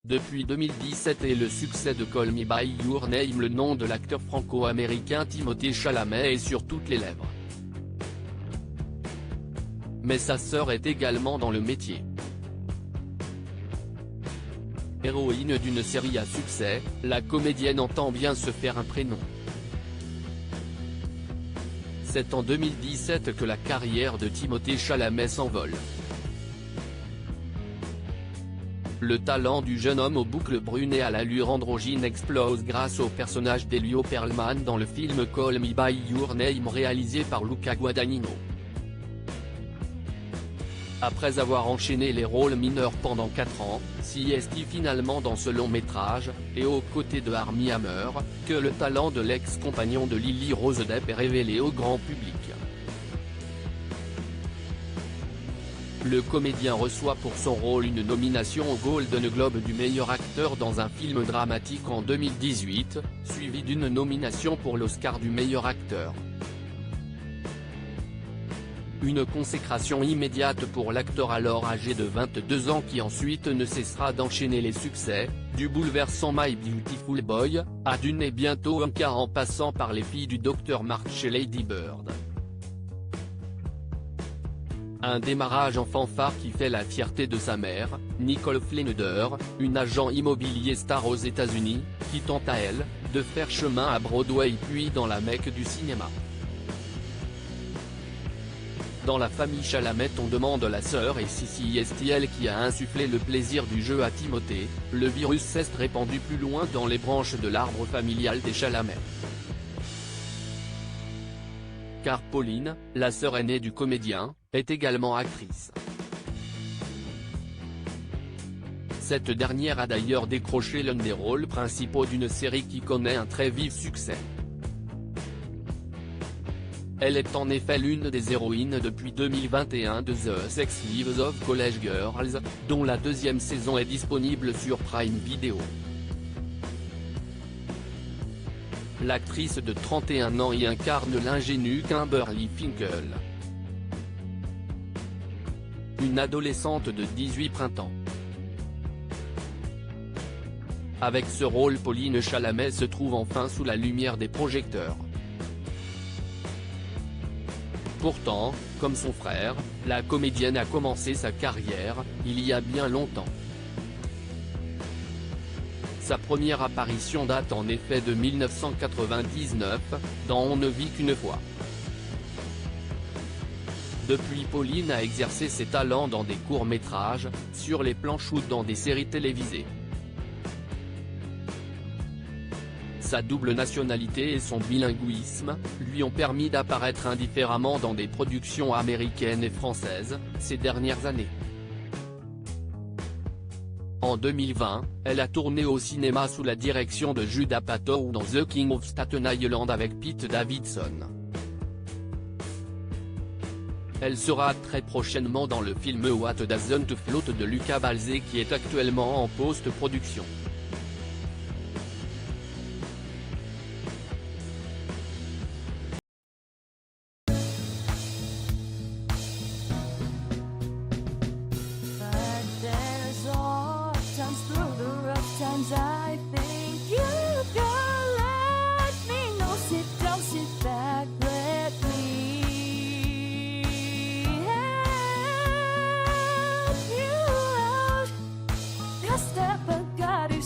Depuis 2017 et le succès de Call Me By Your Name, le nom de l'acteur franco-américain Timothée Chalamet est sur toutes les lèvres. Mais sa sœur est également dans le métier. Héroïne d'une série à succès, la comédienne entend bien se faire un prénom. C'est en 2017 que la carrière de Timothée Chalamet s'envole. Le talent du jeune homme aux boucles brunes et à l'allure androgyne explose grâce au personnage d'Elio Perlman dans le film Call Me By Your Name réalisé par Luca Guadagnino. Après avoir enchaîné les rôles mineurs pendant 4 ans, c'est finalement dans ce long métrage, et aux côtés de Armie Hammer, que le talent de l'ex-compagnon de Lily Rose Depp est révélé au grand public. Le comédien reçoit pour son rôle une nomination au Golden Globe du meilleur acteur dans un film dramatique en 2018, suivi d'une nomination pour l'Oscar du meilleur acteur. Une consécration immédiate pour l'acteur alors âgé de 22 ans qui ensuite ne cessera d'enchaîner les succès, du bouleversant My Beautiful Boy, à Dune et bientôt un cas en passant par Les filles du Dr March et Lady Bird. Un démarrage en fanfare qui fait la fierté de sa mère, Nicole Flanader, une agent immobilier star aux États-Unis, qui tente à elle, de faire chemin à Broadway puis dans la Mecque du cinéma. Dans la famille Chalamet on demande la sœur et si c'est elle qui a insufflé le plaisir du jeu à Timothée, le virus s'est répandu plus loin dans les branches de l'arbre familial des Chalamet. Car Pauline, la sœur aînée du comédien, est également actrice. Cette dernière a d'ailleurs décroché l'un des rôles principaux d'une série qui connaît un très vif succès. Elle est en effet l'une des héroïnes depuis 2021 de The Sex Lives of College Girls, dont la 2e saison est disponible sur Prime Video. L'actrice de 31 ans y incarne l'ingénue Kimberly Finkel, une adolescente de 18 printemps. Avec ce rôle, Pauline Chalamet se trouve enfin sous la lumière des projecteurs. Pourtant, comme son frère, la comédienne a commencé sa carrière, il y a bien longtemps. Sa première apparition date en effet de 1999, dans On ne vit qu'une fois. Depuis, Pauline a exercé ses talents dans des courts-métrages, sur les planches ou dans des séries télévisées. Sa double nationalité et son bilinguisme, lui ont permis d'apparaître indifféremment dans des productions américaines et françaises, ces dernières années. En 2020, elle a tourné au cinéma sous la direction de Judd Apatow dans The King of Staten Island avec Pete Davidson. Elle sera très prochainement dans le film What Doesn't Float de Luca Balzé qui est actuellement en post-production. I think you can let me know. Sit down, sit back, let me help you out. Just step, I got you.